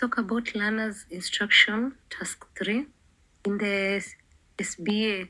talk about learners instruction, task 3, in the SBA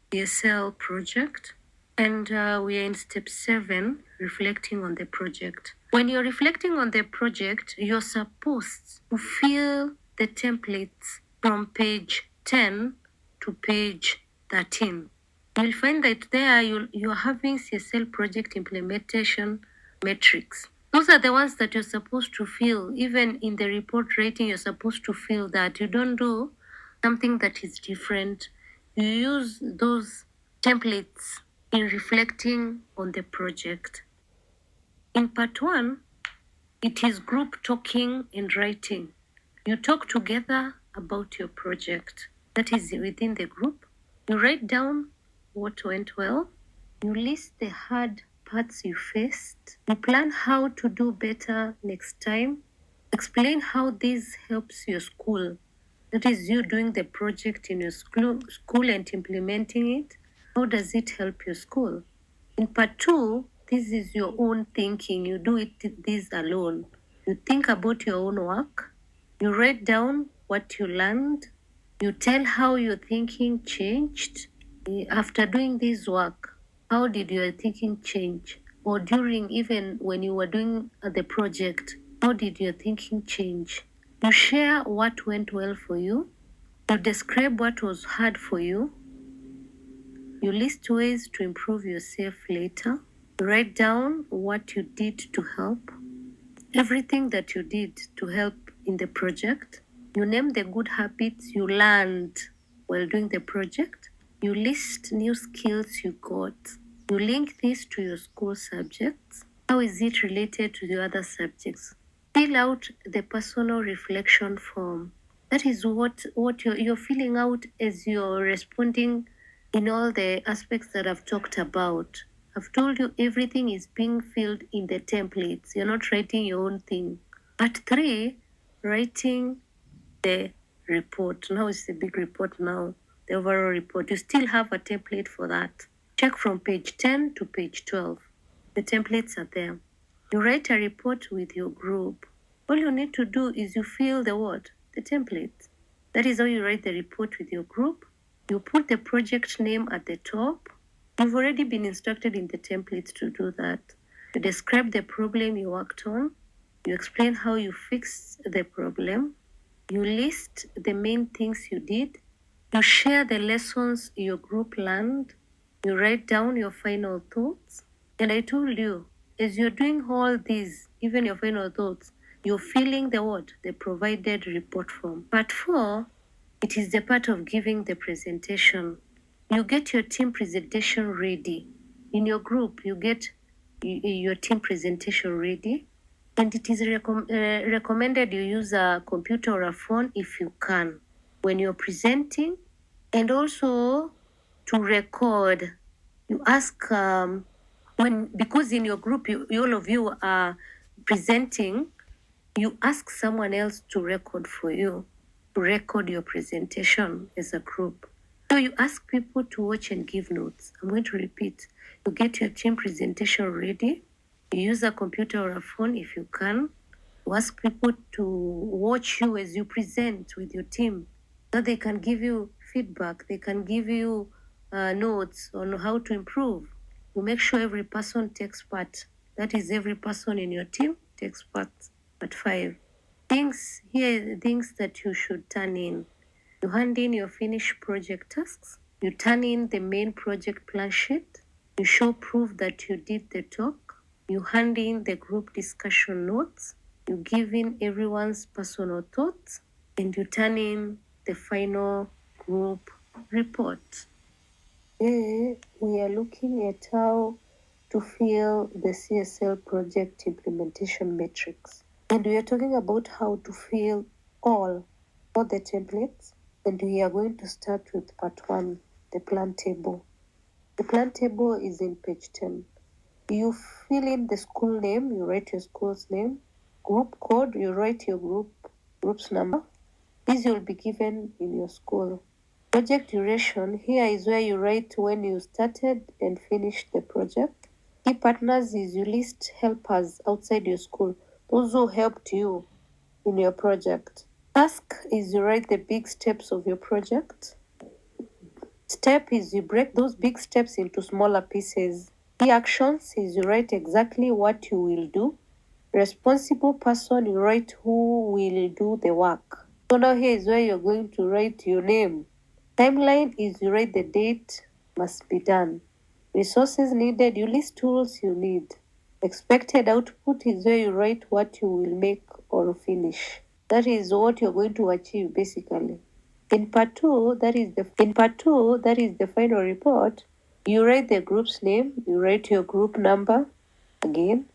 CSL project. And we are in step 7, reflecting on the project. When you're reflecting on the project, you're supposed to fill the templates from page 10 to page 13. You'll find that there you're having CSL project implementation metrics. Those are the ones that you're supposed to fill. Even in the report writing, you're supposed to fill that. You don't do something that is different. You use those templates in reflecting on the project. In part 1, it is group talking and writing. You talk together about your project. That is within the group. You write down what went well. You list the hard parts you faced. You plan how to do better next time. Explain how this helps your school. That is you doing the project in your school and implementing it. How does it help your school? In part 2, this is your own thinking. You do this alone. You think about your own work. You write down what you learned. You tell how your thinking changed. After doing this work, how did your thinking change? Or during, even when you were doing the project, how did your thinking change? You share what went well for you. You describe what was hard for you. You list ways to improve yourself later. You write down what you did to help. Everything that you did to help in the project. You name the good habits you learned while doing the project. You list new skills you got. You link this to your school subjects. How is it related to the other subjects? Fill out the personal reflection form. That is what you're filling out as you're responding in all the aspects that I've talked about. I've told you everything is being filled in the templates. You're not writing your own thing. Part 3, writing the report. Now it's the big report now, the overall report. You still have a template for that. Check from page 10 to page 12. The templates are there. You write a report with your group. All you need to do is you fill the what? The template. That is how you write the report with your group. You put the project name at the top. You've already been instructed in the templates to do that. You describe the problem you worked on. You explain how you fixed the problem. You list the main things you did. You share the lessons your group learned. You write down your final thoughts. And I told you, as you're doing all these, even your final thoughts, you're filling the what? The provided report form. Part 4, it is the part of giving the presentation. You get your team presentation ready. In your group, you get your team presentation ready. And it is recommended you use a computer or a phone if you can when you're presenting. And also to record. You ask, because in your group, all of you are presenting, you ask someone else to record for you, to record your presentation as a group. So you ask people to watch and give notes. I'm going to repeat. You get your team presentation ready. You use a computer or a phone if you can. You ask people to watch you as you present with your team, so they can give you feedback. They can give you notes on how to improve. You make sure every person takes part. That is, every person in your team takes part. Part 5. Here are things that you should turn in. You hand in your finished project tasks. You turn in the main project plan sheet. You show proof that you did the talk. You hand in the group discussion notes. You give in everyone's personal thoughts. And you turn in the final group report. Today, we are looking at how to fill the CSL project implementation metrics. And we are talking about how to fill all the templates. And we are going to start with part 1, the plan table. The plan table is in page 10. You fill in the school name, you write your school's name, group code, you write your group's number. These will be given in your school. Project duration, here is where you write when you started and finished the project. Key partners is you list helpers outside your school, those who helped you in your project. Task is you write the big steps of your project. Step is you break those big steps into smaller pieces. Key actions is you write exactly what you will do. Responsible person, you write who will do the work. So now here is where you're going to write your name. Timeline is you write the date must be done. Resources needed, you list tools you need. Expected output is where you write what you will make or finish. That is what you're going to achieve basically. In part two, that is the final report. You write the group's name, you write your group number again.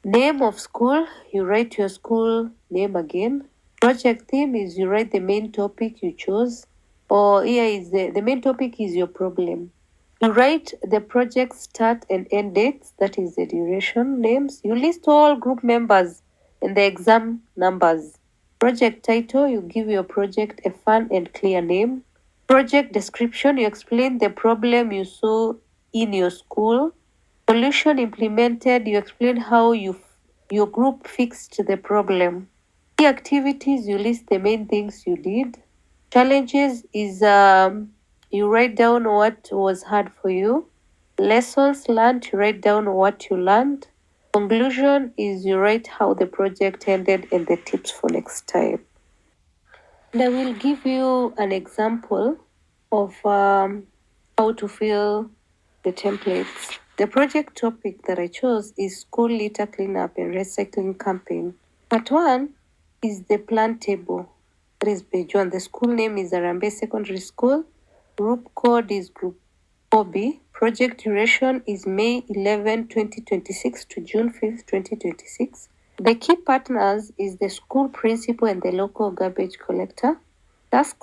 Name of school, you write your school name again. Project theme is you write the main topic you chose. Or here is the main topic is your problem. You write the project start and end dates, that is the duration names. You list all group members and the exam numbers. Project title, you give your project a fun and clear name. Project description, you explain the problem you saw in your school. Solution implemented, you explain how your group fixed the problem. Key activities, you list the main things you did. Challenges is you write down what was hard for you. Lessons learned, you write down what you learned. Conclusion is you write how the project ended and the tips for next time. And I will give you an example of how to fill the templates. The project topic that I chose is school litter cleanup and recycling campaign. Part one is the plan table. That is page one. The school name is Arambe Secondary School. Group code is group 4B. Project duration is May 11, 2026 to June 5th, 2026. The key partners is the school principal and the local garbage collector. Task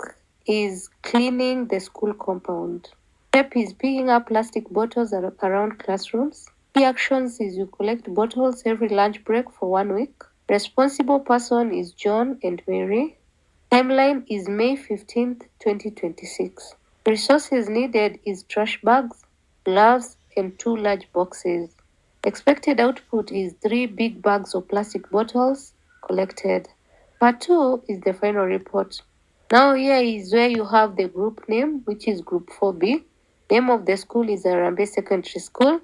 is cleaning the school compound. Step is picking up plastic bottles around classrooms. Key actions is you collect bottles every lunch break for 1 week. Responsible person is John and Mary. Timeline is May 15th, 2026. Resources needed is trash bags, gloves, and 2 large boxes. Expected output is 3 big bags of plastic bottles collected. Part 2 is the final report. Now here is where you have the group name, which is group 4B. Name of the school is Arambe Secondary School.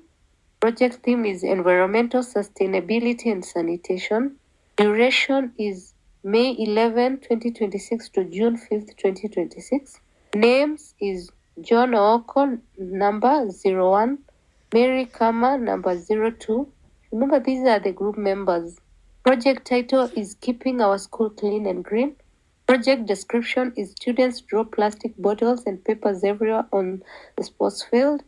Project theme is environmental sustainability and sanitation. Duration is May 11, 2026 to June 5th, 2026. Names is John Oko, number 01, Mary Kama, number 02. Remember, these are the group members. Project title is Keeping Our School Clean and Green. Project description is students drop plastic bottles and papers everywhere on the sports field.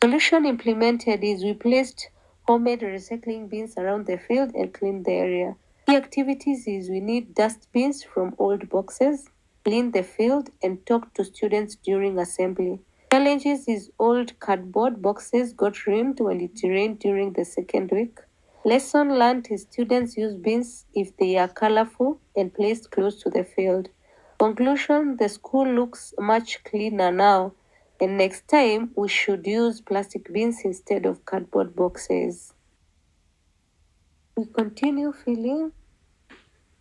Solution implemented is we placed homemade recycling bins around the field and cleaned the area. Key activities is we need dust bins from old boxes, clean the field, and talk to students during assembly. Challenges is old cardboard boxes got ruined when it rained during the second week. Lesson learned is students use bins if they are colorful and placed close to the field. Conclusion, the school looks much cleaner now, and next time we should use plastic bins instead of cardboard boxes. We continue filling.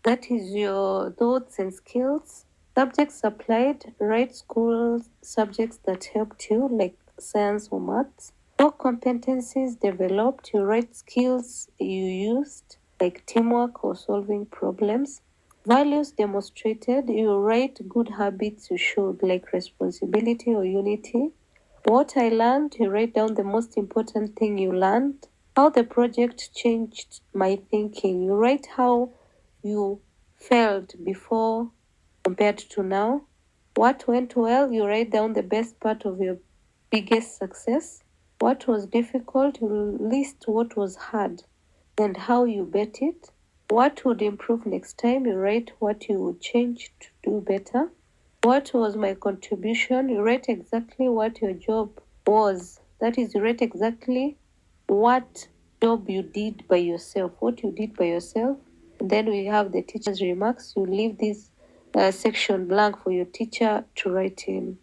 That is your thoughts and skills. Subjects applied, write school subjects that helped you, like science or maths. Core competencies developed, you write skills you used, like teamwork or solving problems. Values demonstrated, you write good habits you showed, like responsibility or unity. What I learned, you write down the most important thing you learned. How the project changed my thinking, you write how you felt before compared to now. What went well, you write down the best part of your biggest success. What was difficult, you list what was hard and how you bet it. What would improve next time, you write what you would change to do better. What was my contribution, you write exactly what your job was. That is, you write exactly what job you did by yourself, what you did by yourself. Then we have the teacher's remarks. You leave this section blank for your teacher to write in.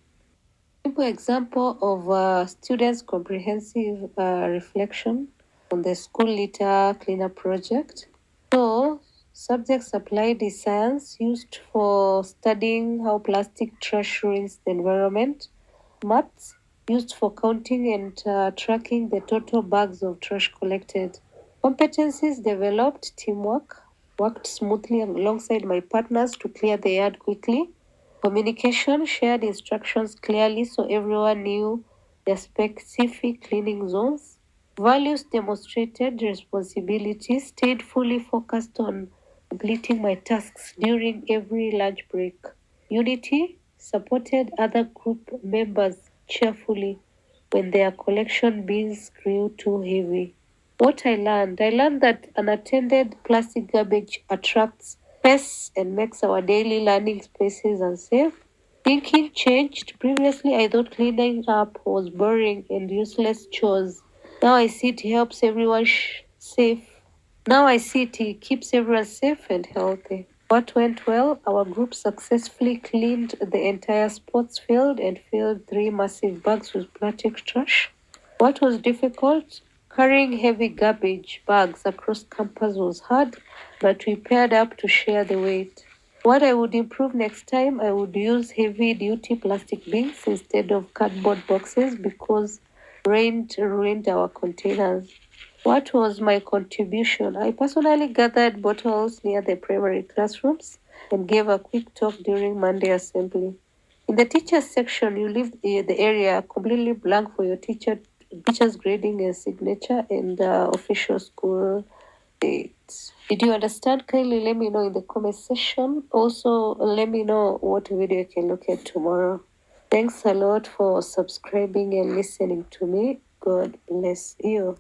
Simple example of students' comprehensive reflection on the school litter cleanup project. So Subjects applied is science, used for studying how plastic trash ruins the environment. Maths, used for counting and tracking the total bags of trash collected. Competencies developed, teamwork, worked smoothly alongside my partners to clear the yard quickly. Communication, shared instructions clearly so everyone knew their specific cleaning zones. Values demonstrated responsibility, stayed fully focused on completing my tasks during every lunch break. Unity supported other group members cheerfully when their collection bins grew too heavy. What I learned that unattended plastic garbage attracts pests and makes our daily learning spaces unsafe. Thinking changed. Previously, I thought cleaning up was boring and useless chores. Now I see it helps everyone safe. Now I see it keeps everyone safe and healthy. What went well? Our group successfully cleaned the entire sports field and filled 3 massive bags with plastic trash. What was difficult? Carrying heavy garbage bags across campus was hard, but we paired up to share the weight. What I would improve next time, I would use heavy duty plastic bins instead of cardboard boxes because rain ruined our containers. What was my contribution? I personally gathered bottles near the primary classrooms and gave a quick talk during Monday assembly. In the teachers section, you leave the area completely blank for your teacher's grading and signature and official school date. Did you understand? Kindly let me know in the comment section. Also, let me know what video you can look at tomorrow. Thanks a lot for subscribing and listening to me. God bless you.